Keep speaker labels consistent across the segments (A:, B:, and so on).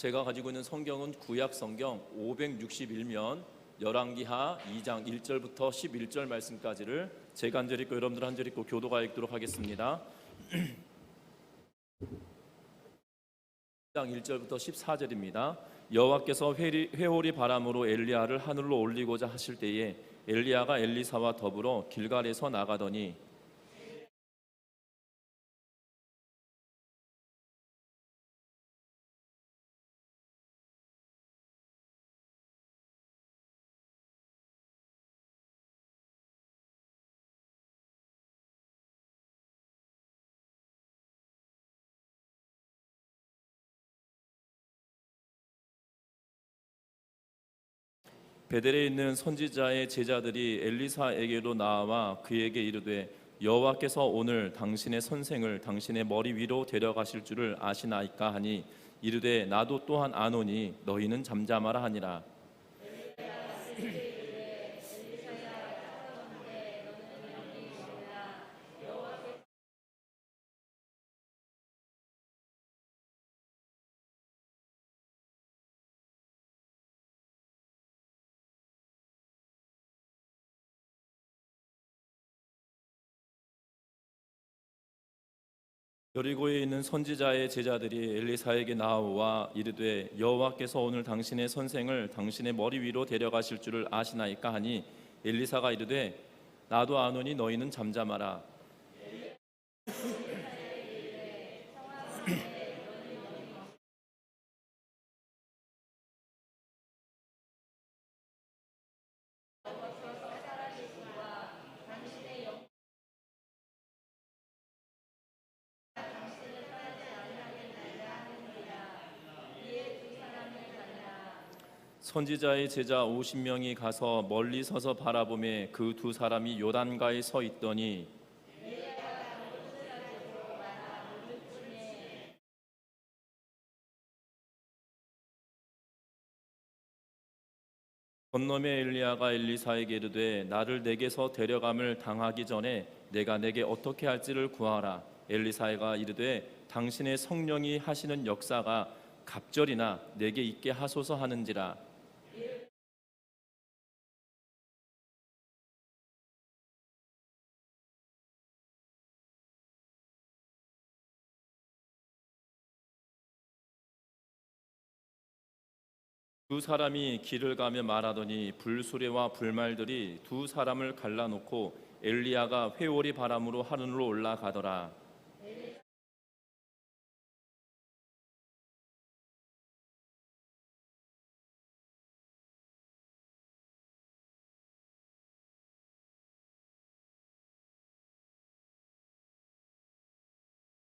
A: 제가 가지고 있는 성경은 구약 성경 561면 열왕기하 2장 1절부터 11절 말씀까지를 제가 한 절 읽고 여러분들 한 절 읽고 교도가 읽도록 하겠습니다. 2장 1절부터 14절입니다. 여호와께서 회오리 바람으로 엘리야를 하늘로 올리고자 하실 때에 엘리야가 엘리사와 더불어 길갈에서 나가더니 베델에 있는 선지자의 제자들이 엘리사에게로 나와 그에게 이르되 여호와께서 오늘 당신의 선생을 당신의 머리 위로 데려가실 줄을 아시나이까 하니 이르되 나도 또한 아노니 너희는 잠잠하라 하니라. 여리고에 있는 선지자의 제자들이 엘리사에게 나와 이르되 여호와께서 오늘 당신의 선생을 당신의 머리 위로 데려가실 줄을 아시나이까 하니 엘리사가 이르되 나도 아노니 너희는 잠잠하라. 선지자의 제자 50명이 가서 멀리 서서 바라보매 그 두 사람이 요단가에 서 있더니 건너매 엘리야가 엘리사에게 이르되 나를 내게서 데려감을 당하기 전에 내가 내게 어떻게 할지를 구하라. 엘리사가 이르되 당신의 성령이 하시는 역사가 갑절이나 내게 있게 하소서 하는지라. 두 사람이 길을 가며 말하더니 불수레와 불말들이 두 사람을 갈라놓고 엘리야가 회오리 바람으로 하늘로 올라가더라.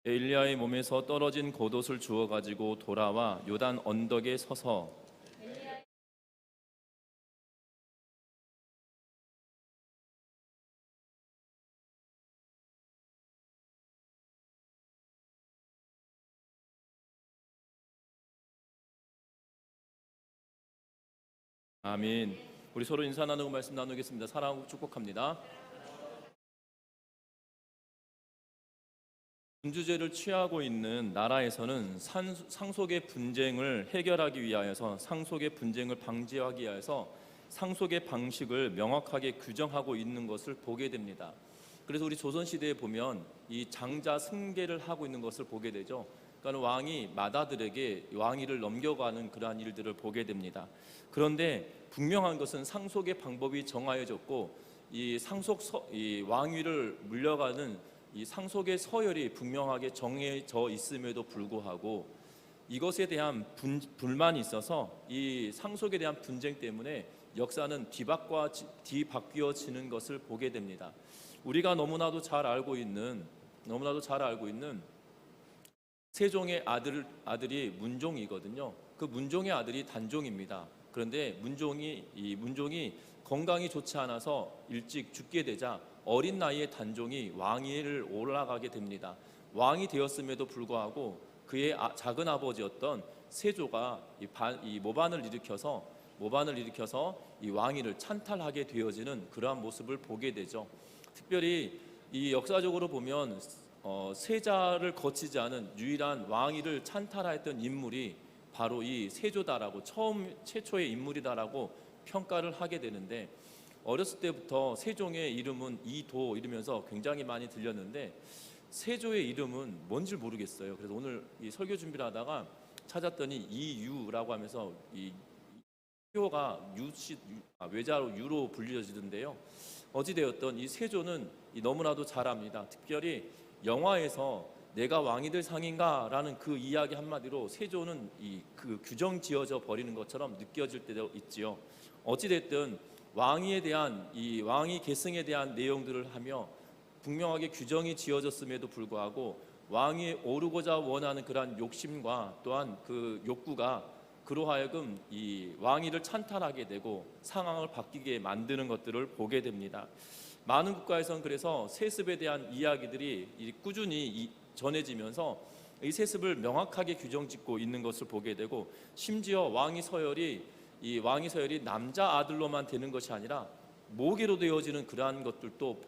A: 엘리야의 몸에서 떨어진 겉옷을 주워 가지고 돌아와 요단 언덕에 서서 아멘. 우리 서로 인사 나누고 말씀 나누겠습니다. 사랑하고 축복합니다. 군주제를 취하고 있는 나라에서는 상속의 분쟁을 해결하기 위하여서 상속의 분쟁을 방지하기 위하여서 상속의 방식을 명확하게 규정하고 있는 것을 보게 됩니다. 그래서 우리 조선시대에 보면 이 장자 승계를 하고 있는 것을 보게 되죠. 그러니까 왕이 맏아들에게 왕위를 넘겨가는 그러한 일들을 보게 됩니다. 그런데 분명한 것은 상속의 방법이 정하여졌고 이 왕위를 물려가는 이 상속의 서열이 분명하게 정해져 있음에도 불구하고 이것에 대한 불만이 있어서 이 상속에 대한 분쟁 때문에 역사는 뒤바뀌어지는 것을 보게 됩니다. 우리가 너무나도 잘 알고 있는 세종의 아들이 문종이거든요. 그 문종의 아들이 단종입니다. 그런데 문종이 건강이 좋지 않아서 일찍 죽게 되자 어린 나이에 단종이 왕위를 올라가게 됩니다. 왕이 되었음에도 불구하고 그의 작은 아버지였던 세조가 이 모반을 일으켜서 이 왕위를 찬탈하게 되어지는 그러한 모습을 보게 되죠. 특별히 이 역사적으로 보면 세자를 거치지 않은 유일한 왕위를 찬탈하였던 인물이 바로 이 세조다라고 최초의 인물이다라고 평가를 하게 되는데, 어렸을 때부터 세종의 이름은 이도 이러면서 굉장히 많이 들렸는데 세조의 이름은 뭔지 모르겠어요. 그래서 오늘 이 설교 준비를 하다가 찾았더니 이유라고 하면서 이 표가 외자로 유로 불려지던데요. 어찌되었던 이 세조는 너무나도 잘합니다. 특별히 영화에서 내가 왕이 될 상인가라는 그 이야기 한마디로 세조는 그 규정 지어져 버리는 것처럼 느껴질 때도 있지요. 어찌됐든 왕위에 대한 이 왕위 계승에 대한 내용들을 하며 분명하게 규정이 지어졌음에도 불구하고 왕위에 오르고자 원하는 그러한 욕심과 또한 그 욕구가 그로 하여금 이 왕위를 찬탈하게 되고 상황을 바뀌게 만드는 것들을 보게 됩니다. 많은 국가에서는 그래서 세습에 대한 이야기들이 꾸준히 전해지면서 이 세습을 명확하게 규정짓고 있는 것을 보게 되고, 심지어 왕위 서열이 남자 아들로만 되는 것이 아니라 모계로 되어지는 그러한 것들도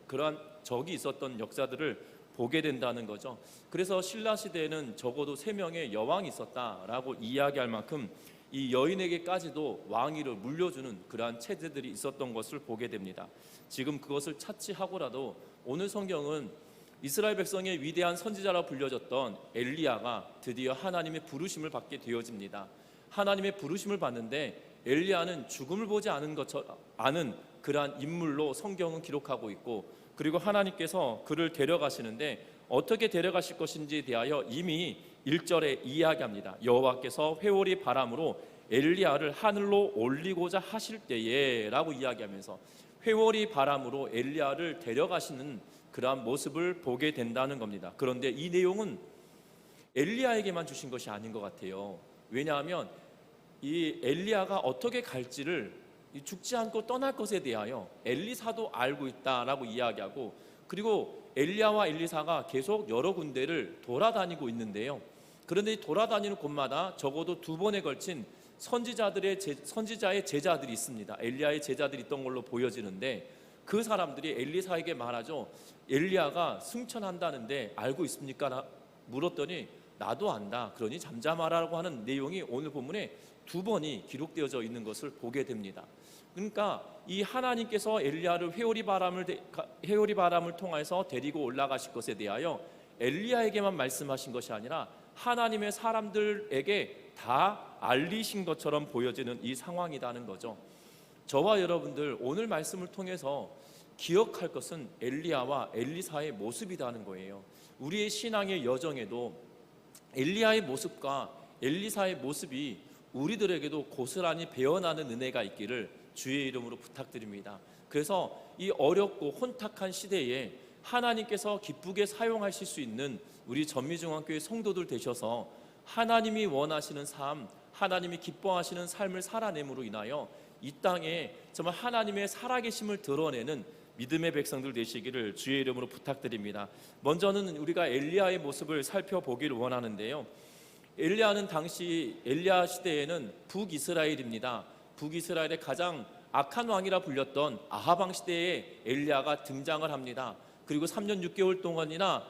A: 그러한 적이 있었던 역사들을 보게 된다는 거죠. 그래서 신라 시대에는 적어도 3명의 여왕이 있었다라고 이야기할 만큼 이 여인에게까지도 왕위를 물려주는 그러한 체제들이 있었던 것을 보게 됩니다. 지금 그것을 차치하고라도 오늘 성경은 이스라엘 백성의 위대한 선지자라 불려졌던 엘리야가 드디어 하나님의 부르심을 받게 되어집니다. 하나님의 부르심을 받는데 엘리야는 죽음을 보지 않은 그러한 인물로 성경은 기록하고 있고, 그리고 하나님께서 그를 데려가시는데 어떻게 데려가실 것인지에 대하여 이미 1절에 이야기합니다. 여호와께서 회오리 바람으로 엘리야를 하늘로 올리고자 하실 때에 라고 이야기하면서 회오리 바람으로 엘리야를 데려가시는 그러한 모습을 보게 된다는 겁니다. 그런데 이 내용은 엘리야에게만 주신 것이 아닌 것 같아요. 왜냐하면 이 엘리야가 어떻게 갈지를 죽지 않고 떠날 것에 대하여 엘리사도 알고 있다라고 이야기하고, 그리고 엘리야와 엘리사가 계속 여러 군데를 돌아다니고 있는데요. 그런데 이 돌아다니는 곳마다 적어도 2번에 걸친 선지자의 제자들이 있습니다. 엘리야의 제자들이 있던 걸로 보여지는데 그 사람들이 엘리사에게 말하죠. 엘리야가 승천한다는데 알고 있습니까? 물었더니 나도 안다. 그러니 잠잠하라고 하는 내용이 오늘 본문에 2번이 기록되어져 있는 것을 보게 됩니다. 그러니까 이 하나님께서 엘리야를 회오리 바람을 통해서 데리고 올라가실 것에 대하여 엘리야에게만 말씀하신 것이 아니라 하나님의 사람들에게 다 알리신 것처럼 보여지는 이 상황이라는 거죠. 저와 여러분들 오늘 말씀을 통해서 기억할 것은 엘리야와 엘리사의 모습이라는 거예요. 우리의 신앙의 여정에도 엘리야의 모습과 엘리사의 모습이 우리들에게도 고스란히 배어나는 은혜가 있기를 주의 이름으로 부탁드립니다. 그래서 이 어렵고 혼탁한 시대에 하나님께서 기쁘게 사용하실 수 있는 우리 전미중앙교회 성도들 되셔서 하나님이 원하시는 삶, 하나님이 기뻐하시는 삶을 살아냄으로 인하여 이 땅에 정말 하나님의 살아계심을 드러내는 믿음의 백성들 되시기를 주의 이름으로 부탁드립니다. 먼저는 우리가 엘리야의 모습을 살펴보기를 원하는데요. 엘리야는 당시 엘리야 시대에는 북이스라엘입니다. 북이스라엘의 가장 악한 왕이라 불렸던 아합 왕 시대에 엘리야가 등장을 합니다. 그리고 3년 6개월 동안이나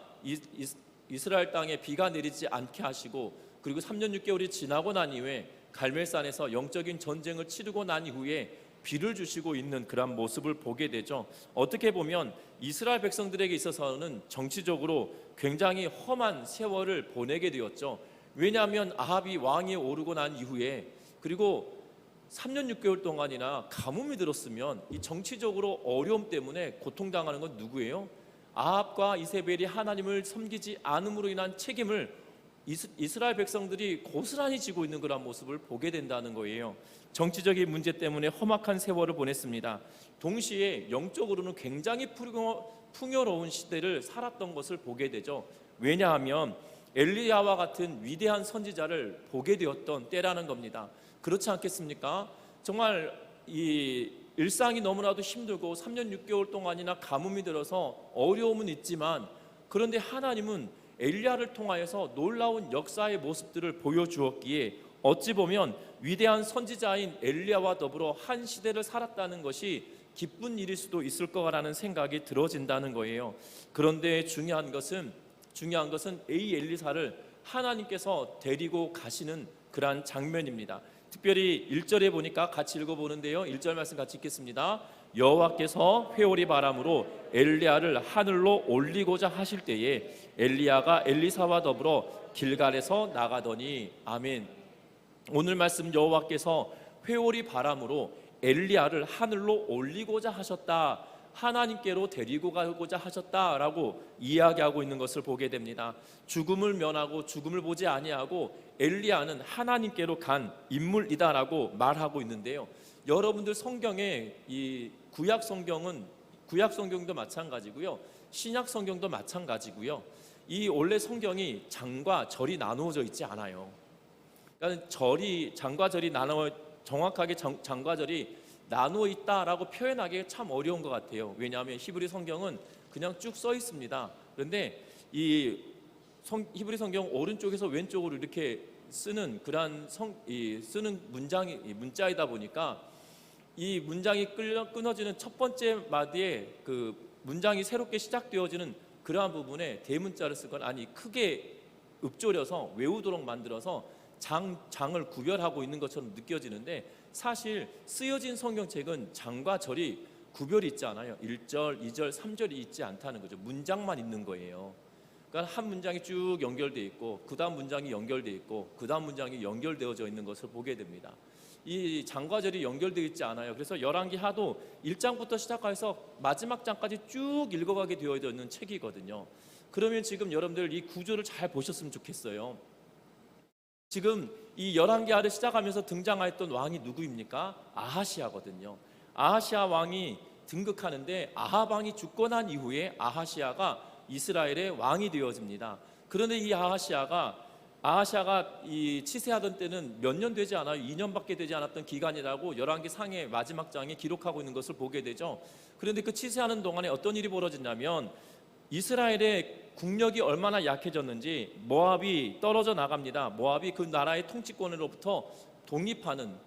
A: 이스라엘 땅에 비가 내리지 않게 하시고, 그리고 3년 6개월이 지나고 난 이후에 갈멜산에서 영적인 전쟁을 치르고 난 이후에 비를 주시고 있는 그런 모습을 보게 되죠. 어떻게 보면 이스라엘 백성들에게 있어서는 정치적으로 굉장히 험한 세월을 보내게 되었죠. 왜냐하면 아합이 왕위에 오르고 난 이후에, 그리고 3년 6개월 동안이나 가뭄이 들었으면 이 정치적으로 어려움 때문에 고통당하는 건 누구예요? 아합과 이세벨이 하나님을 섬기지 않음으로 인한 책임을 이스라엘 백성들이 고스란히 지고 있는 그런 모습을 보게 된다는 거예요. 정치적인 문제 때문에 험악한 세월을 보냈습니다. 동시에 영적으로는 굉장히 풍요로운 시대를 살았던 것을 보게 되죠. 왜냐하면 엘리야와 같은 위대한 선지자를 보게 되었던 때라는 겁니다. 그렇지 않겠습니까? 정말 이 일상이 너무나도 힘들고 3년 6개월 동안이나 가뭄이 들어서 어려움은 있지만, 그런데 하나님은 엘리야를 통하여서 놀라운 역사의 모습들을 보여주었기에 어찌 보면 위대한 선지자인 엘리야와 더불어 한 시대를 살았다는 것이 기쁜 일일 수도 있을 거라는 생각이 들어진다는 거예요. 그런데 중요한 것은 이 엘리사를 하나님께서 데리고 가시는 그러한 장면입니다. 특별히 1절에 보니까 같이 읽어보는데요. 1절 말씀 같이 읽겠습니다. 여호와께서 회오리 바람으로 엘리야를 하늘로 올리고자 하실 때에 엘리야가 엘리사와 더불어 길갈에서 나가더니. 아멘. 오늘 말씀 여호와께서 회오리 바람으로 엘리야를 하늘로 올리고자 하셨다, 하나님께로 데리고 가고자 하셨다라고 이야기하고 있는 것을 보게 됩니다. 죽음을 면하고 죽음을 보지 아니하고 엘리야는 하나님께로 간 인물이다라고 말하고 있는데요. 여러분들 성경에 이 구약 성경도 마찬가지고요, 신약 성경도 마찬가지고요. 이 원래 성경이 장과 절이 나누어져 있지 않아요. 그러니까 장과 절이 정확하게 장과 절이 나누어 있다라고 표현하기 참 어려운 것 같아요. 왜냐하면 히브리 성경은 그냥 쭉 써 있습니다. 그런데 이 히브리 성경 오른쪽에서 왼쪽으로 이렇게 쓰는 그러한 쓰는 문자이다 보니까 이 문장이 끊어지는 첫 번째 마디에 그 문장이 새롭게 시작되어지는 그러한 부분에 대문자를 쓰거나 아니 크게 읊조려서 외우도록 만들어서 장을 구별하고 있는 것처럼 느껴지는데, 사실 쓰여진 성경책은 장과 절이 구별이 있지 않아요. 1절, 2절, 3절이 있지 않다는 거죠. 문장만 있는 거예요. 그러니까 한 문장이 쭉 연결되어 있고 그 다음 문장이 연결되어 있고 그 다음 문장이 연결되어져 있는 것을 보게 됩니다. 이 장과 절이 연결되어 있지 않아요. 그래서 열왕기 하도 1장부터 시작해서 마지막 장까지 쭉 읽어가게 되어 있는 책이거든요. 그러면 지금 여러분들 이 구조를 잘 보셨으면 좋겠어요. 지금 이 열왕기하를 시작하면서 등장했던 왕이 누구입니까? 아하시아거든요. 아하시아 왕이 등극하는데 아합 왕이 죽고 난 이후에 아하시아가 이스라엘의 왕이 되어집니다. 그런데 이 아하시아가 이 치세하던 때는 몇 년 되지 않아요. 2년밖에 되지 않았던 기간이라고 열왕기 상의 마지막 장에 기록하고 있는 것을 보게 되죠. 그런데 그 치세하는 동안에 어떤 일이 벌어졌냐면 이스라엘의 국력이 얼마나 약해졌는지 모압이 떨어져 나갑니다. 모압이 그 나라의 통치권으로부터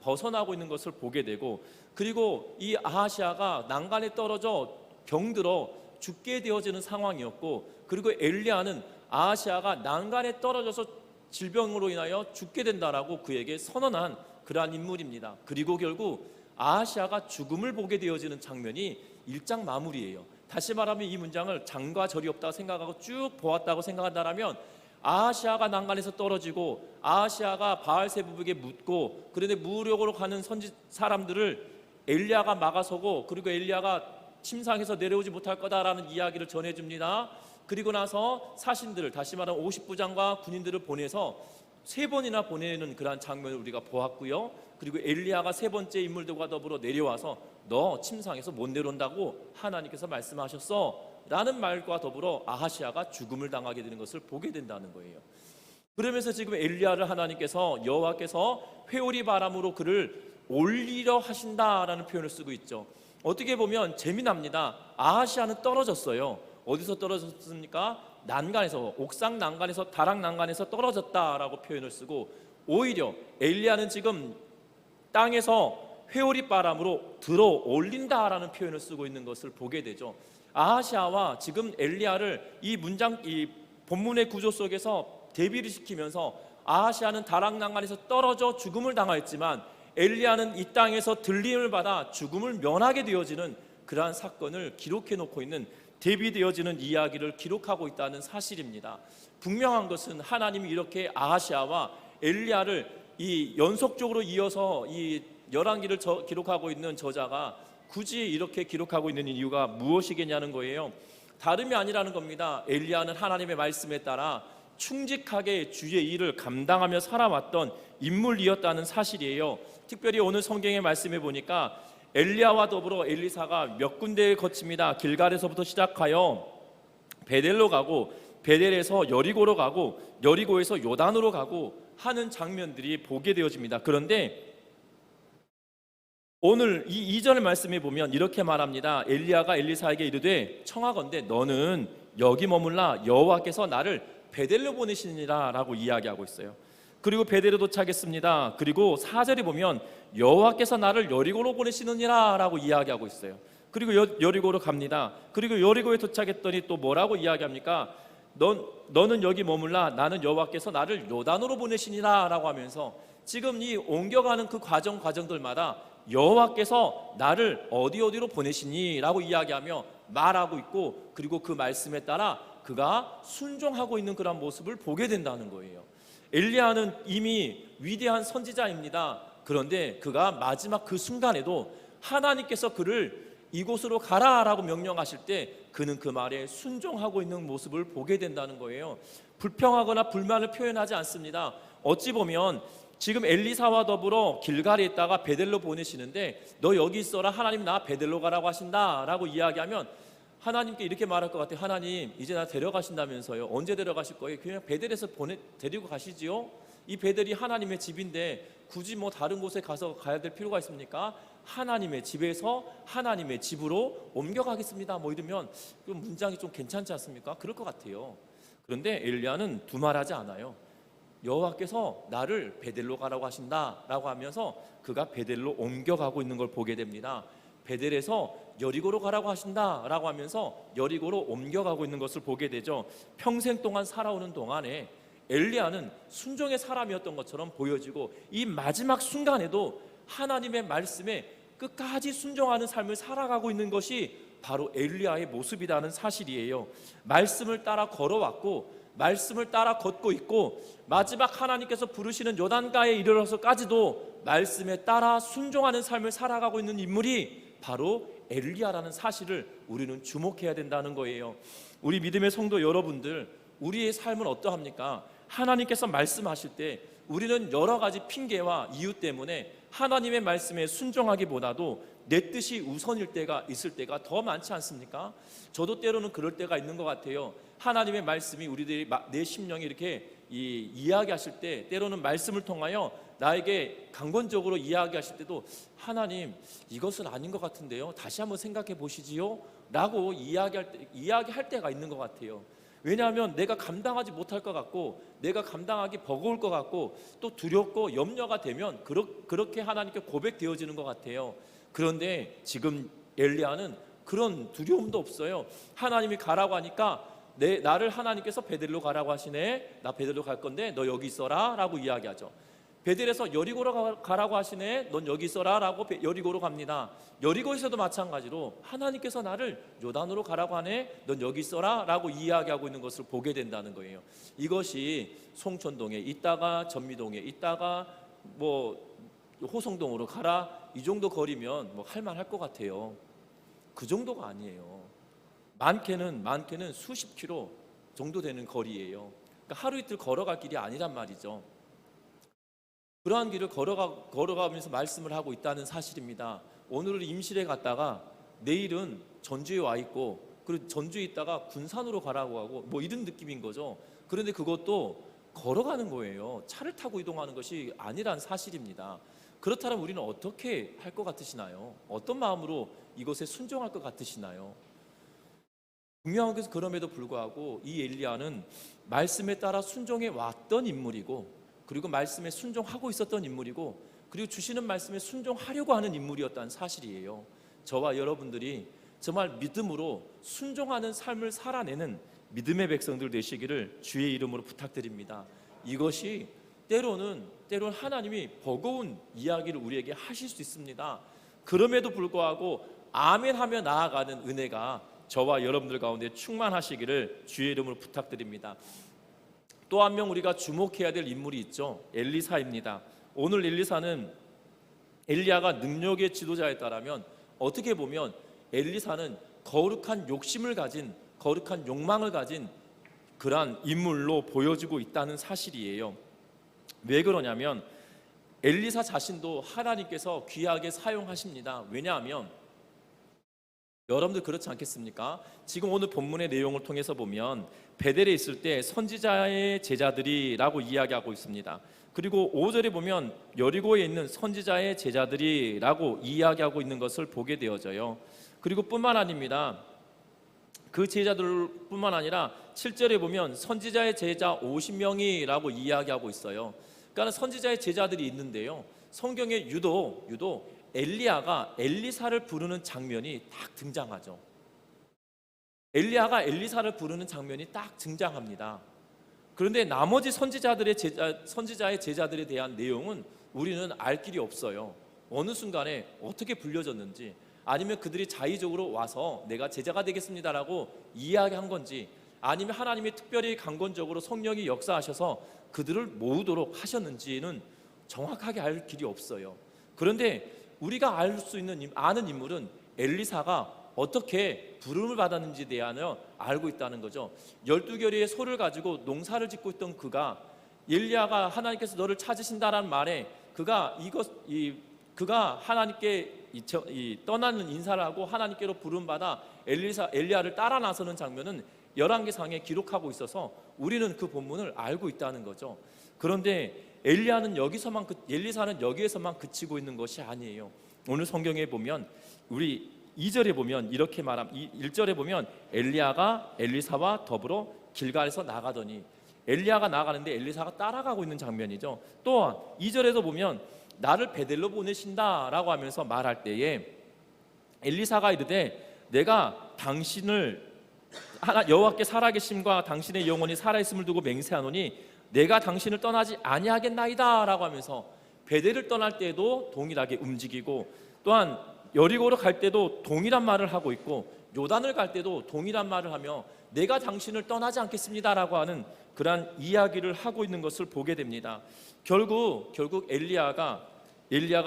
A: 벗어나고 있는 것을 보게 되고, 그리고 이 아하시아가 난간에 떨어져 병들어 죽게 되어지는 상황이었고, 그리고 엘리야는 아하시아가 난간에 떨어져서 질병으로 인하여 죽게 된다라고 그에게 선언한 그러한 인물입니다. 그리고 결국 아하시아가 죽음을 보게 되어지는 장면이 1장 마무리예요. 다시 말하면 이 문장을 장과 절이 없다고 생각하고 쭉 보았다고 생각한다면, 아하시아가 난간에서 떨어지고 아하시아가 바알세부백에 묻고, 그런데 무력으로 가는 사람들을 엘리야가 막아서고, 그리고 엘리야가 침상에서 내려오지 못할 거다라는 이야기를 전해줍니다. 그리고 나서 사신들을, 다시 말하면 50부장과 군인들을 보내서 3번이나 보내는 그러한 장면을 우리가 보았고요. 그리고 엘리야가 3번째 인물들과 더불어 내려와서 너 침상에서 못 내려온다고 하나님께서 말씀하셨어 라는 말과 더불어 아하시아가 죽음을 당하게 되는 것을 보게 된다는 거예요. 그러면서 지금 엘리야를 하나님께서, 여호와께서 회오리 바람으로 그를 올리려 하신다라는 표현을 쓰고 있죠. 어떻게 보면 재미납니다. 아하시아는 떨어졌어요. 어디서 떨어졌습니까? 난간에서, 옥상 난간에서, 다락 난간에서 떨어졌다라고 표현을 쓰고, 오히려 엘리야는 지금 땅에서 회오리 바람으로 들어 올린다라는 표현을 쓰고 있는 것을 보게 되죠. 아하시아와 지금 엘리야를 이 본문의 구조 속에서 대비를 시키면서, 아하시아는 다락 난간에서 떨어져 죽음을 당하였지만 엘리야는 이 땅에서 들림을 받아 죽음을 면하게 되어지는 그러한 사건을 기록해 놓고 있는, 대비되어지는 이야기를 기록하고 있다는 사실입니다. 분명한 것은 하나님이 이렇게 아하시아와 엘리야를 이 연속적으로 이어서 이 열왕기를 기록하고 있는 저자가 굳이 이렇게 기록하고 있는 이유가 무엇이겠냐는 거예요. 다름이 아니라는 겁니다. 엘리야는 하나님의 말씀에 따라 충직하게 주의 일을 감당하며 살아왔던 인물이었다는 사실이에요. 특별히 오늘 성경의 말씀에 보니까 엘리야와 더불어 엘리사가 몇 군데에 거칩니다. 길갈에서부터 시작하여 베델로 가고, 베델에서 여리고로 가고, 여리고에서 요단으로 가고 하는 장면들이 보게 되어집니다. 그런데 오늘 이 2절 말씀에 보면 이렇게 말합니다. 엘리야가 엘리사에게 이르되 청하건대 너는 여기 머물라, 여호와께서 나를 베델로 보내시니라 라고 이야기하고 있어요. 그리고 베델에 도착했습니다. 그리고 4절에 보면 여호와께서 나를 여리고로 보내시느니라 라고 이야기하고 있어요. 그리고 여리고로 갑니다. 그리고 여리고에 도착했더니 또 뭐라고 이야기합니까? 너는 여기 머물라, 나는 여호와께서 나를 요단으로 보내시니라 라고 하면서 지금 이 옮겨가는 그 과정들마다 여호와께서 나를 어디로 보내시니? 라고 이야기하며 말하고 있고, 그리고 그 말씀에 따라 그가 순종하고 있는 그런 모습을 보게 된다는 거예요. 엘리야는 이미 위대한 선지자입니다. 그런데 그가 마지막 그 순간에도 하나님께서 그를 이곳으로 가라라고 명령하실 때 그는 그 말에 순종하고 있는 모습을 보게 된다는 거예요. 불평하거나 불만을 표현하지 않습니다. 어찌 보면 지금 엘리사와 더불어 길갈에 있다가 베델로 보내시는데, 너 여기 있어라, 하나님 나 베델로 가라고 하신다 라고 이야기하면 하나님께 이렇게 말할 것 같아요. 하나님, 이제 나 데려가신다면서요. 언제 데려가실 거예요? 그냥 베델에서 데리고 가시지요. 이 베델이 하나님의 집인데 굳이 뭐 다른 곳에 가야 될 필요가 있습니까? 하나님의 집에서 하나님의 집으로 옮겨가겠습니다. 뭐 이러면 그 문장이 좀 괜찮지 않습니까? 그럴 것 같아요. 그런데 엘리야는 두말하지 않아요. 여호와께서 나를 베델로 가라고 하신다라고 하면서 그가 베델로 옮겨가고 있는 걸 보게 됩니다. 베델에서 여리고로 가라고 하신다라고 하면서 여리고로 옮겨가고 있는 것을 보게 되죠. 평생 동안 살아오는 동안에 엘리야는 순종의 사람이었던 것처럼 보여지고, 이 마지막 순간에도 하나님의 말씀에 끝까지 순종하는 삶을 살아가고 있는 것이 바로 엘리야의 모습이라는 사실이에요. 말씀을 따라 걸어왔고, 말씀을 따라 걷고 있고, 마지막 하나님께서 부르시는 요단가에 이르러서까지도 말씀에 따라 순종하는 삶을 살아가고 있는 인물이 바로 엘리야라는 사실을 우리는 주목해야 된다는 거예요. 우리 믿음의 성도 여러분들, 우리의 삶은 어떠합니까? 하나님께서 말씀하실 때 우리는 여러 가지 핑계와 이유 때문에 하나님의 말씀에 순종하기보다도 내 뜻이 우선일 때가 있을 때가 더 많지 않습니까? 저도 때로는 그럴 때가 있는 것 같아요. 하나님의 말씀이 우리들이 내 심령에 이렇게 이야기하실 때, 때로는 말씀을 통하여 나에게 강권적으로 이야기하실 때도 하나님, 이것은 아닌 것 같은데요, 다시 한번 생각해 보시지요? 라고 이야기할 때가 있는 것 같아요. 왜냐하면 내가 감당하지 못할 것 같고, 내가 감당하기 버거울 것 같고, 또 두렵고 염려가 되면 그렇게 하나님께 고백되어지는 것 같아요. 그런데 지금 엘리야는 그런 두려움도 없어요. 하나님이 가라고 하니까 나를 하나님께서 베델로 가라고 하시네, 나 베델로 갈 건데 너 여기 있어라 라고 이야기하죠. 베델에서 여리고로 가라고 하시네, 넌 여기 있어라 라고 여리고로 갑니다. 여리고에서도 마찬가지로 하나님께서 나를 요단으로 가라고 하네, 넌 여기 있어라 라고 이야기하고 있는 것을 보게 된다는 거예요. 이것이 송천동에 있다가 전미동에 있다가 뭐 호성동으로 가라, 이 정도 거리면 뭐 할만할 것 같아요. 그 정도가 아니에요. 많게는 수십 킬로 정도 되는 거리예요. 그러니까 하루 이틀 걸어갈 길이 아니란 말이죠. 그러한 길을 걸어가면서 말씀을 하고 있다는 사실입니다. 오늘은 임실에 갔다가 내일은 전주에 와 있고, 그리고 전주에 있다가 군산으로 가라고 하고 뭐 이런 느낌인 거죠. 그런데 그것도 걸어가는 거예요. 차를 타고 이동하는 것이 아니란 사실입니다. 그렇다면 우리는 어떻게 할 것 같으시나요? 어떤 마음으로 이것에 순종할 것 같으시나요? 분명한 것은 그럼에도 불구하고 이 엘리야는 말씀에 따라 순종해 왔던 인물이고, 그리고 말씀에 순종하고 있었던 인물이고, 그리고 주시는 말씀에 순종하려고 하는 인물이었다는 사실이에요. 저와 여러분들이 정말 믿음으로 순종하는 삶을 살아내는 믿음의 백성들 되시기를 주의 이름으로 부탁드립니다. 이것이 때로는 하나님이 버거운 이야기를 우리에게 하실 수 있습니다. 그럼에도 불구하고 아멘하며 나아가는 은혜가 저와 여러분들 가운데 충만하시기를 주의 이름으로 부탁드립니다. 또 한 명 우리가 주목해야 될 인물이 있죠. 엘리사입니다. 오늘 엘리사는 엘리야가 능력의 지도자였다라면 어떻게 보면 엘리사는 거룩한 욕심을 가진, 거룩한 욕망을 가진 그러한 인물로 보여지고 있다는 사실이에요. 왜 그러냐면 엘리사 자신도 하나님께서 귀하게 사용하십니다. 왜냐하면 여러분들 그렇지 않겠습니까? 지금 오늘 본문의 내용을 통해서 보면 베델에 있을 때 선지자의 제자들이라고 이야기하고 있습니다. 그리고 5절에 보면 여리고에 있는 선지자의 제자들이라고 이야기하고 있는 것을 보게 되어져요. 그리고 뿐만 아닙니다. 그 제자들뿐만 아니라 7절에 보면 선지자의 제자 50명이라고 이야기하고 있어요. 그러니까 선지자의 제자들이 있는데요, 성경에 유독 엘리야가 엘리사를 부르는 장면이 딱 등장하죠. 엘리야가 엘리사를 부르는 장면이 딱 등장합니다. 그런데 나머지 선지자의 제자들에 대한 내용은 우리는 알 길이 없어요. 어느 순간에 어떻게 불려졌는지, 아니면 그들이 자의적으로 와서 내가 제자가 되겠습니다라고 이야기한 건지, 아니면 하나님이 특별히 강권적으로 성령이 역사하셔서 그들을 모으도록 하셨는지는 정확하게 알 길이 없어요. 그런데 우리가 알 수 있는 아는 인물은 엘리사가 어떻게 부름을 받았는지에 대하여 알고 있다는 거죠. 12결의의 소를 가지고 농사를 짓고 있던 그가, 엘리야가 하나님께서 너를 찾으신다라는 말에 그가 하나님께 떠나는 인사를 하고 하나님께로 부름받아 엘리야를 따라 나서는 장면은 열왕기상에 기록하고 있어서 우리는 그 본문을 알고 있다는 거죠. 그런데 엘리사는 여기에서만 그치고 있는 것이 아니에요. 오늘 성경에 보면 우리 2절에 보면 이렇게 말합니다. 1절에 보면 엘리야가 엘리사와 더불어 길갈에서 나가더니, 엘리야가 나가는데 엘리사가 따라가고 있는 장면이죠. 또한 2절에도 보면 나를 베델로 보내신다라고 하면서 말할 때에 엘리사가 이르되 내가 당신을 여호와께 살아계심과 당신의 영혼이 살아있음을 두고 맹세하노니 내가 당신을 떠나지 아니하겠나이다 라고 하면서 베델을 떠날 때에도 동일하게 움직이고, 또한 여리고로 갈 때도 동일한 말을 하고 있고, 요단을 갈 때도 동일한 말을 하며 내가 당신을 떠나지 않겠습니다라고 하는 그러한 이야기를 하고 있는 것을 보게 됩니다. 결국 엘리야가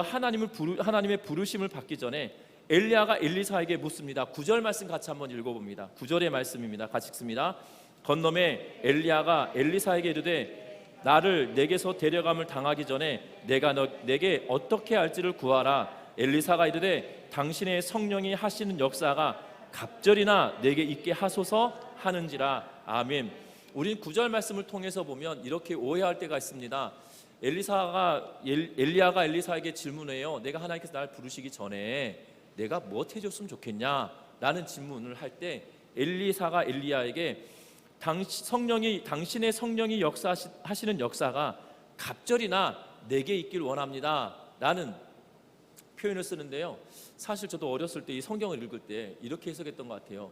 A: 하나님의 부르심을 받기 전에 엘리야가 엘리사에게 묻습니다. 9절 말씀 같이 한번 읽어봅니다. 9절의 말씀입니다. 같이 읽습니다. 건너매 엘리야가 엘리사에게 이르되 나를 내게서 데려감을 당하기 전에 내가 내게 어떻게 할지를 구하라. 엘리사가 이르되 당신의 성령이 하시는 역사가 갑절이나 내게 있게 하소서 하는지라. 아멘. 우린 9절 말씀을 통해서 보면 이렇게 오해할 때가 있습니다. 엘리야가 엘리사에게 질문해요. 내가 하나님께서 나를 부르시기 전에 내가 뭐 해줬으면 좋겠냐 라는 질문을 할 때 엘리사가 엘리야에게 당신의 성령이 역사하시는 역사가 갑절이나 내게 있길 원합니다 라는 표현을 쓰는데요. 사실 저도 어렸을 때 이 성경을 읽을 때 이렇게 해석했던 것 같아요.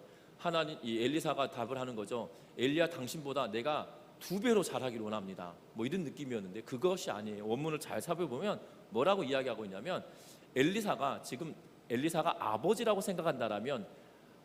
A: 이 엘리사가 답을 하는 거죠. 엘리야, 당신보다 내가 2배로 잘하기를 원합니다. 뭐 이런 느낌이었는데 그것이 아니에요. 원문을 잘 살펴보면 뭐라고 이야기하고 있냐면, 엘리사가 아버지라고 생각한다라면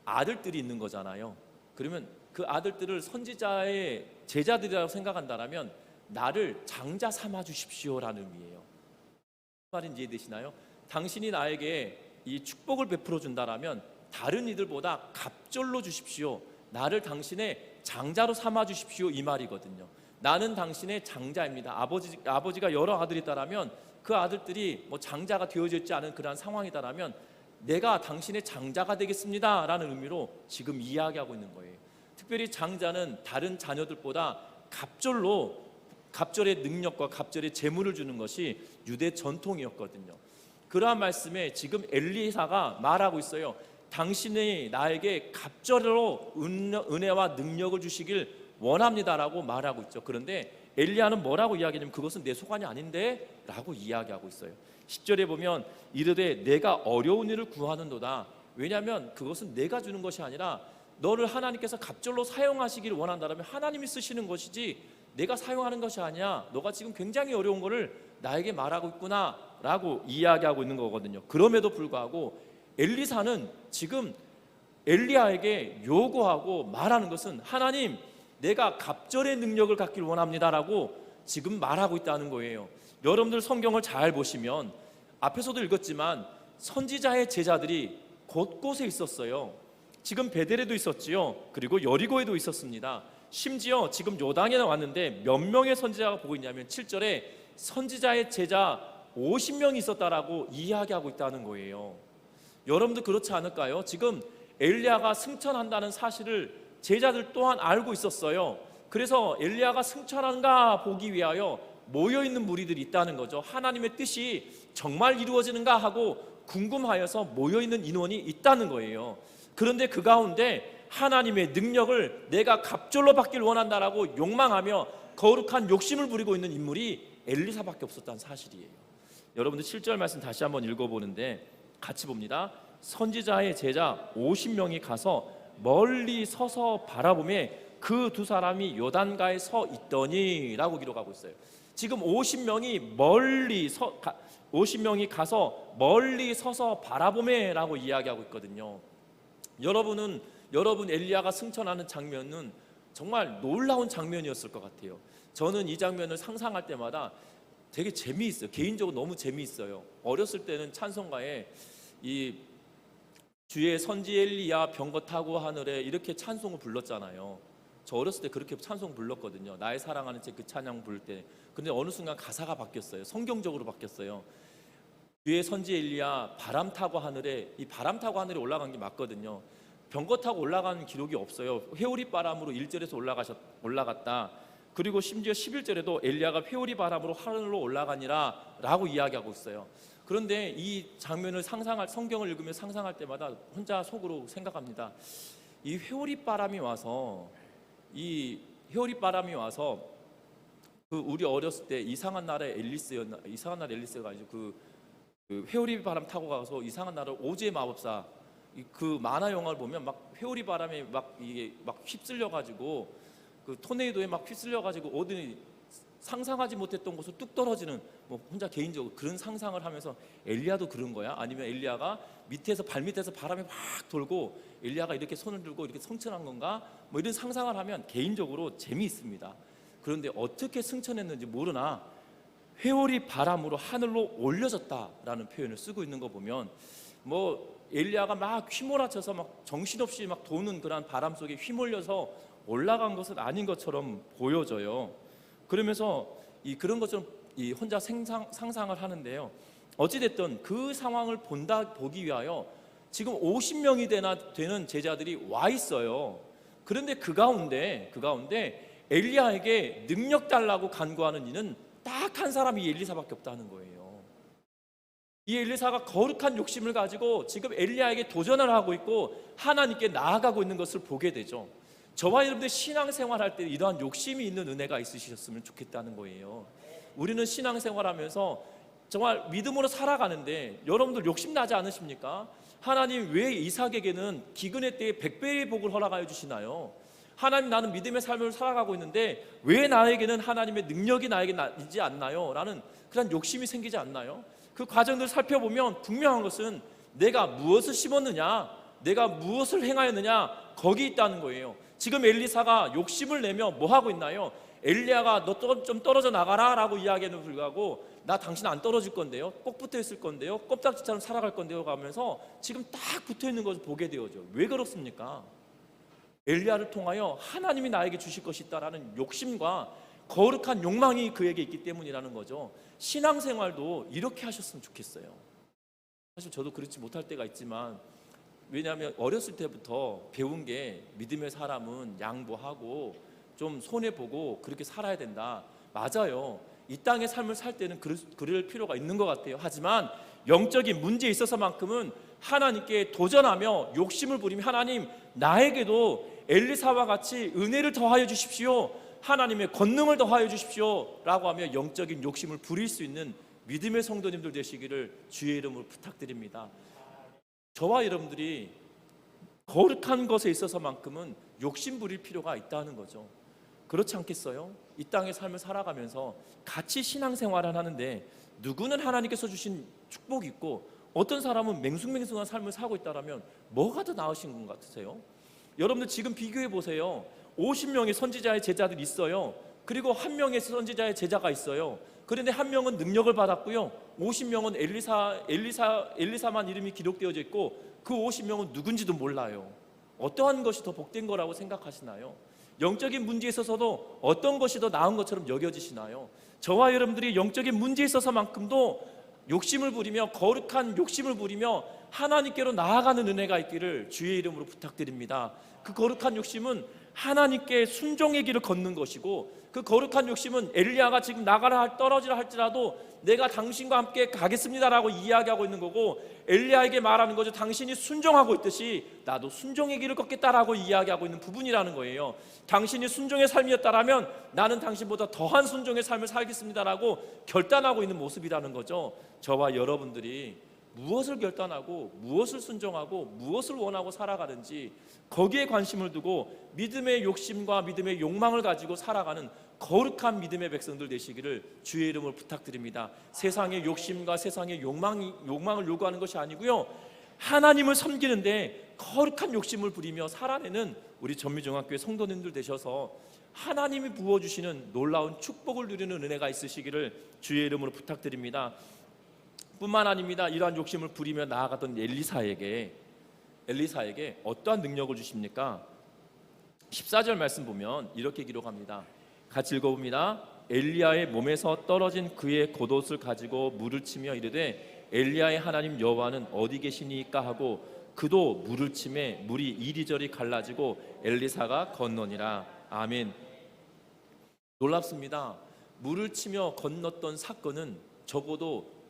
A: 아들들이 있는 거잖아요. 그러면 그 아들들을 선지자의 제자들이라고 생각한다라면 나를 장자 삼아 주십시오라는 의미예요. 무슨 말인지 이해되시나요? 당신이 나에게 이 축복을 베풀어 준다라면 다른 이들보다 갑절로 주십시오. 나를 당신의 장자로 삼아 주십시오, 이 말이거든요. 나는 당신의 장자입니다. 아버지가 여러 아들이 있다라면 그 아들들이 뭐 장자가 되어져 있지 않은 그러한 상황이다라면 내가 당신의 장자가 되겠습니다 라는 의미로 지금 이야기하고 있는 거예요. 특별히 장자는 다른 자녀들보다 갑절의 능력과 갑절의 재물을 주는 것이 유대 전통이었거든요. 그러한 말씀에 지금 엘리사가 말하고 있어요. 당신이 나에게 갑절로 은혜와 능력을 주시길 원합니다라고 말하고 있죠. 그런데 엘리야는 뭐라고 이야기하냐면 그것은 내 소관이 아닌데 라고 이야기하고 있어요. 10절에 보면 이르되 내가 어려운 일을 구하는도다. 왜냐하면 그것은 내가 주는 것이 아니라 너를 하나님께서 갑절로 사용하시기를 원한다면 하나님이 쓰시는 것이지 내가 사용하는 것이 아니야. 너가 지금 굉장히 어려운 거를 나에게 말하고 있구나 라고 이야기하고 있는 거거든요. 그럼에도 불구하고 엘리사는 지금 엘리야에게 요구하고 말하는 것은 하나님, 내가 갑절의 능력을 갖기를 원합니다라고 지금 말하고 있다는 거예요. 여러분들 성경을 잘 보시면 앞에서도 읽었지만 선지자의 제자들이 곳곳에 있었어요. 지금 베델에도 있었지요. 그리고 여리고에도 있었습니다. 심지어 지금 요단에 왔는데 몇 명의 선지자가 보고 있냐면 7절에 선지자의 제자 50명이 있었다라고 이야기하고 있다는 거예요. 여러분도 그렇지 않을까요? 지금 엘리야가 승천한다는 사실을 제자들 또한 알고 있었어요. 그래서 엘리야가 승천한가 보기 위하여 모여있는 무리들이 있다는 거죠. 하나님의 뜻이 정말 이루어지는가 하고 궁금하여서 모여있는 인원이 있다는 거예요. 그런데 그 가운데 하나님의 능력을 내가 갑절로 받길 원한다라고 욕망하며 거룩한 욕심을 부리고 있는 인물이 엘리사밖에 없었다는 사실이에요. 여러분들 7절 말씀 다시 한번 읽어보는데 같이 봅니다. 선지자의 제자 50명이 가서 멀리 서서 바라보매 그 두 사람이 요단가에 서 있더니라고 기록하고 있어요. 지금 50명이 가서 멀리 서서 바라보매라고 이야기하고 있거든요. 여러분 엘리야가 승천하는 장면은 정말 놀라운 장면이었을 것 같아요. 저는 이 장면을 상상할 때마다 되게 재미있어요. 개인적으로 너무 재미있어요. 어렸을 때는 찬송가에 이 주의 선지 엘리야 병거 타고 하늘에 이렇게 찬송을 불렀잖아요. 저 어렸을 때 그렇게 찬송 불렀거든요. 나의 사랑하는 제 그 찬양 부를 때. 근데 어느 순간 가사가 바뀌었어요. 성경적으로 바뀌었어요. 주의 선지 엘리야 바람 타고 하늘에, 이 바람 타고 하늘에 올라간 게 맞거든요. 병거 타고 올라가는 기록이 없어요. 회오리 바람으로 1절에서 올라갔다. 그리고 심지어 11절에도 엘리야가 회오리 바람으로 하늘로 올라가니라 라고 이야기하고 있어요. 그런데 이 장면을 성경을 읽으며 상상할 때마다 혼자 속으로 생각합니다. 이 회오리 바람이 와서 그 우리 어렸을 때 이상한 나라의 앨리스가 아니죠. 그 회오리 바람 타고 가서 이상한 나라 오즈의 마법사, 그 만화 영화를 보면 막 회오리 바람에 이게 휩쓸려 가지고 그 토네이도에 막 휩쓸려 가지고 어디 상상하지 못했던 곳으로 뚝 떨어지는, 혼자 개인적으로 그런 상상을 하면서 엘리야도 그런 거야? 아니면 엘리야가 발밑에서 바람이 확 돌고 엘리야가 이렇게 손을 들고 이렇게 승천한 건가? 이런 상상을 하면 개인적으로 재미있습니다. 그런데 어떻게 승천했는지 모르나 회오리 바람으로 하늘로 올려졌다라는 표현을 쓰고 있는 거 보면 엘리야가 막 휘몰아쳐서 막 정신없이 막 도는 그런 바람 속에 휘몰려서 올라간 것은 아닌 것처럼 보여져요. 그러면서 그런 것처럼 혼자 상상을 하는데요. 어찌됐든 그 상황을 보기 위하여 지금 50명이 되는 제자들이 와 있어요. 그런데 그 가운데 엘리야에게 능력 달라고 간구하는 이는 딱 한 사람이 엘리사밖에 없다는 거예요. 이 엘리사가 거룩한 욕심을 가지고 지금 엘리야에게 도전을 하고 있고 하나님께 나아가고 있는 것을 보게 되죠. 저와 여러분들 신앙생활할 때 이러한 욕심이 있는 은혜가 있으셨으면 좋겠다는 거예요. 우리는 신앙생활하면서 정말 믿음으로 살아가는데 여러분들 욕심나지 않으십니까? 하나님 왜 이삭에게는 기근의 때에 100배의 복을 허락하여 주시나요? 하나님, 나는 믿음의 삶을 살아가고 있는데 왜 나에게는 하나님의 능력이 나에게 나지 않나요? 라는 그런 욕심이 생기지 않나요? 그 과정들을 살펴보면 분명한 것은 내가 무엇을 심었느냐, 내가 무엇을 행하였느냐, 거기 있다는 거예요. 지금 엘리사가 욕심을 내며 뭐 하고 있나요? 엘리야가 너 좀 떨어져 나가라 라고 이야기에는 불구하고 나 당신 안 떨어질 건데요, 꼭 붙어 있을 건데요, 껍딱지처럼 살아갈 건데요 가면서 지금 딱 붙어 있는 것을 보게 되어죠. 왜 그렇습니까? 엘리야를 통하여 하나님이 나에게 주실 것이 있다라는 욕심과 거룩한 욕망이 그에게 있기 때문이라는 거죠. 신앙생활도 이렇게 하셨으면 좋겠어요. 사실 저도 그렇지 못할 때가 있지만, 왜냐하면 어렸을 때부터 배운 게 믿음의 사람은 양보하고 좀 손해보고 그렇게 살아야 된다. 맞아요. 이 땅의 삶을 살 때는 그럴 필요가 있는 것 같아요. 하지만 영적인 문제에 있어서만큼은 하나님께 도전하며 욕심을 부리며 하나님, 나에게도 엘리사와 같이 은혜를 더하여 주십시오, 하나님의 권능을 더하여 주십시오 라고 하며 영적인 욕심을 부릴 수 있는 믿음의 성도님들 되시기를 주의 이름으로 부탁드립니다. 저와 여러분들이 거룩한 것에 있어서만큼은 욕심 부릴 필요가 있다는 거죠. 그렇지 않겠어요? 이 땅의 삶을 살아가면서 같이 신앙생활을 하는데 누구는 하나님께서 주신 축복이 있고 어떤 사람은 맹숭맹숭한 삶을 살고 있다면 뭐가 더 나으신 것 같으세요? 여러분들 지금 비교해 보세요. 50명의 선지자의 제자들이 있어요. 그리고 한 명의 선지자의 제자가 있어요. 그런데 한 명은 능력을 받았고요, 50명은 엘리사만 이름이 기록되어져 있고 그 50명은 누군지도 몰라요. 어떠한 것이 더 복된 거라고 생각하시나요? 영적인 문제에 있어서도 어떤 것이 더 나은 것처럼 여겨지시나요? 저와 여러분들이 영적인 문제에 있어서만큼도 욕심을 부리며 거룩한 욕심을 부리며 하나님께로 나아가는 은혜가 있기를 주의 이름으로 부탁드립니다. 그 거룩한 욕심은 하나님께 순종의 길을 걷는 것이고, 그 거룩한 욕심은 엘리야가 지금 떨어지라 할지라도 내가 당신과 함께 가겠습니다라고 이야기하고 있는 거고, 엘리야에게 말하는 거죠. 당신이 순종하고 있듯이 나도 순종의 길을 걷겠다라고 이야기하고 있는 부분이라는 거예요. 당신이 순종의 삶이었다라면 나는 당신보다 더한 순종의 삶을 살겠습니다라고 결단하고 있는 모습이라는 거죠. 저와 여러분들이 무엇을 결단하고 무엇을 순종하고 무엇을 원하고 살아가는지 거기에 관심을 두고 믿음의 욕심과 믿음의 욕망을 가지고 살아가는 거룩한 믿음의 백성들 되시기를 주의 이름으로 부탁드립니다. 세상의 욕심과 세상의 욕망을 요구하는 것이 아니고요, 하나님을 섬기는데 거룩한 욕심을 부리며 살아내는 우리 전미중학교의 성도님들 되셔서 하나님이 부어주시는 놀라운 축복을 누리는 은혜가 있으시기를 주의 이름으로 부탁드립니다. 뿐만 아닙니다. 이러한 욕심을 부리며 나아가던 엘리사에게 어떠한 능력을 주십니까? 14절 말씀 보면 이렇게 기록합니다. 같이 읽어봅니다. 엘리야의 몸에서 떨어진 그의 겉옷을 가지고 물을 치며 이르되 엘리야의 하나님 여호와는 어디 계시니까 하고 그도 물을 치매 물이 이리저리 갈라지고 엘리사가 건너니라. 아멘. 놀랍습니다. 물을 치며 건넜던 사건은 적어도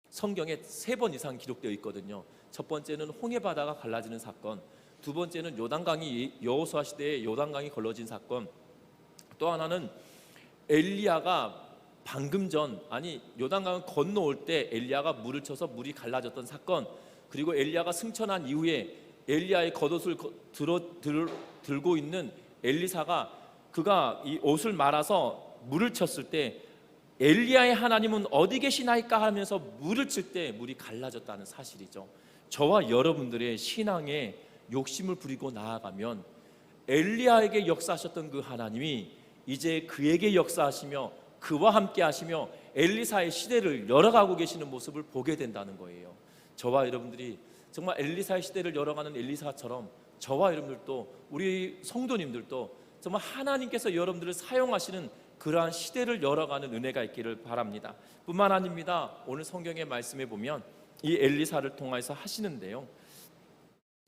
A: 성경에 3번 이상 기록되어 있거든요. 첫 번째는 홍해 바다가 갈라지는 사건, 두 번째는 요단강이 여호수아 시대에 요단강이 걸러진 사건, 또 하나는 엘리야가 요단강을 건너올 때 엘리야가 물을 쳐서 물이 갈라졌던 사건, 그리고 엘리야가 승천한 이후에 엘리야의 겉옷을 들고 있는 엘리사가 그가 이 옷을 말아서 물을 쳤을 때 엘리야의 하나님은 어디 계시나이까 하면서 물을 칠 때 물이 갈라졌다는 사실이죠. 저와 여러분들의 신앙에 욕심을 부리고 나아가면 엘리야에게 역사하셨던 그 하나님이 이제 그에게 역사하시며 그와 함께 하시며 엘리사의 시대를 열어가고 계시는 모습을 보게 된다는 거예요. 저와 여러분들이 정말 엘리사의 시대를 열어가는 엘리사처럼 저와 여러분들도, 우리 성도님들도 정말 하나님께서 여러분들을 사용하시는 그러한 시대를 열어가는 은혜가 있기를 바랍니다. 뿐만 아닙니다. 오늘 성경의 말씀에 보면 이 엘리사를 통해서 하시는데요,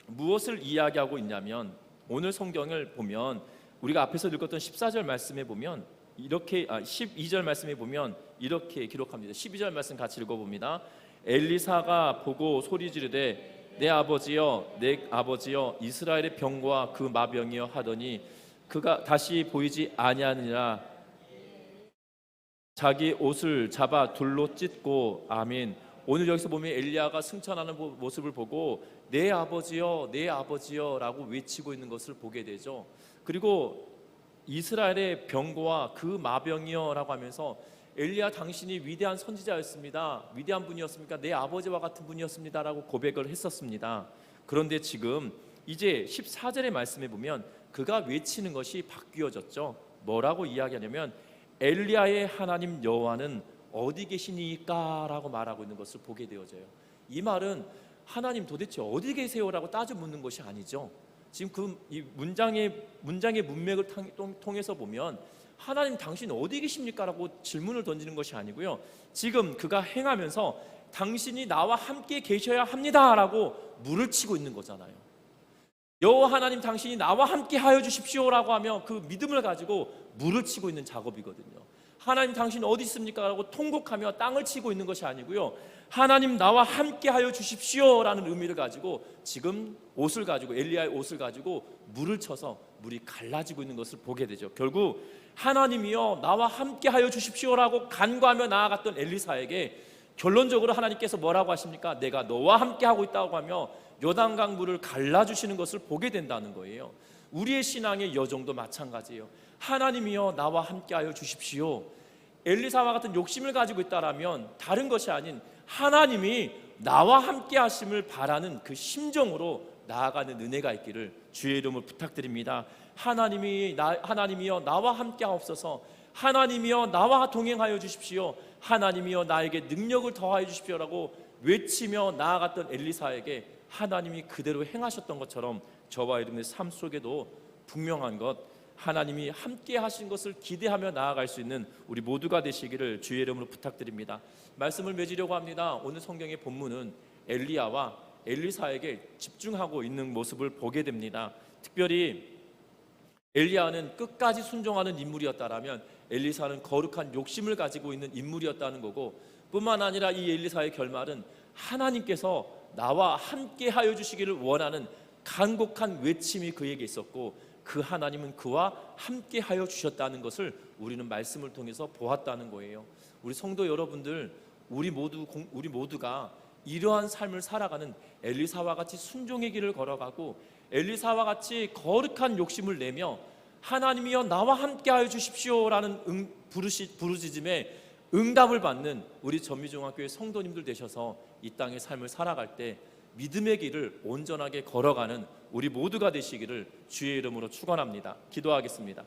A: 무엇을 이야기하고 있냐면 오늘 성경을 보면 우리가 앞에서 읽었던 14절 말씀에 보면 12절 말씀에 보면 이렇게 기록합니다. 12절 말씀 같이 읽어봅니다. 엘리사가 보고 소리 지르되 내 아버지여 내 아버지여 이스라엘의 병과 그 마병이여 하더니 그가 다시 보이지 아니하니라. 자기 옷을 잡아 둘로 찢고. 아멘. 오늘 여기서 보면 엘리야가 승천하는 모습을 보고 내 아버지여 내 아버지여 라고 외치고 있는 것을 보게 되죠. 그리고 이스라엘의 병거와 그 마병이여 라고 하면서 엘리야 당신이 위대한 선지자였습니다, 위대한 분이었습니까? 내 아버지와 같은 분이었습니다 라고 고백을 했었습니다. 그런데 지금 이제 14절의 말씀에 보면 그가 외치는 것이 바뀌어졌죠. 뭐라고 이야기하냐면 엘리야의 하나님 여호와는 어디 계시니까 라고 말하고 있는 것을 보게 되어져요. 이 말은 하나님 도대체 어디 계세요? 라고 따져 묻는 것이 아니죠. 지금 이 문장의 문맥을 통해서 보면 하나님 당신 어디 계십니까? 라고 질문을 던지는 것이 아니고요, 지금 그가 행하면서 당신이 나와 함께 계셔야 합니다 라고 물을 치고 있는 거잖아요. 여호와 하나님 당신이 나와 함께 하여 주십시오 라고 하며 그 믿음을 가지고 물을 치고 있는 작업이거든요. 하나님 당신 어디 있습니까? 라고 통곡하며 땅을 치고 있는 것이 아니고요, 하나님 나와 함께 하여 주십시오 라는 의미를 가지고 지금 옷을 가지고, 엘리야의 옷을 가지고 물을 쳐서 물이 갈라지고 있는 것을 보게 되죠. 결국 하나님이여 나와 함께 하여 주십시오 라고 간구하며 나아갔던 엘리사에게 결론적으로 하나님께서 뭐라고 하십니까? 내가 너와 함께 하고 있다고 하며 요단강 물을 갈라주시는 것을 보게 된다는 거예요. 우리의 신앙의 여정도 마찬가지예요. 하나님이여 나와 함께 하여 주십시오. 엘리사와 같은 욕심을 가지고 있다라면 다른 것이 아닌 하나님이 나와 함께 하심을 바라는 그 심정으로 나아가는 은혜가 있기를 주의 이름으로 부탁드립니다. 하나님이여 나와 함께 하옵소서. 하나님이여 나와 동행하여 주십시오. 하나님이여 나에게 능력을 더하여 주십시오라고 외치며 나아갔던 엘리사에게 하나님이 그대로 행하셨던 것처럼 저와 여러분의 삶 속에도 분명한 것, 하나님이 함께 하신 것을 기대하며 나아갈 수 있는 우리 모두가 되시기를 주의 이름으로 부탁드립니다. 말씀을 맺으려고 합니다. 오늘 성경의 본문은 엘리야와 엘리사에게 집중하고 있는 모습을 보게 됩니다. 특별히 엘리야는 끝까지 순종하는 인물이었다라면 엘리사는 거룩한 욕심을 가지고 있는 인물이었다는 거고, 뿐만 아니라 이 엘리사의 결말은 하나님께서 나와 함께 하여 주시기를 원하는 간곡한 외침이 그에게 있었고, 그 하나님은 그와 함께 하여 주셨다는 것을 우리는 말씀을 통해서 보았다는 거예요. 우리 성도 여러분들, 우리 모두가 이러한 삶을 살아가는 엘리사와 같이 순종의 길을 걸어가고 엘리사와 같이 거룩한 욕심을 내며 하나님이여 나와 함께하여 주십시오라는 부르짖음에 응답을 받는 우리 전미중학교의 성도님들 되셔서 이 땅의 삶을 살아갈 때 믿음의 길을 온전하게 걸어가는 우리 모두가 되시기를 주의 이름으로 축원합니다. 기도하겠습니다.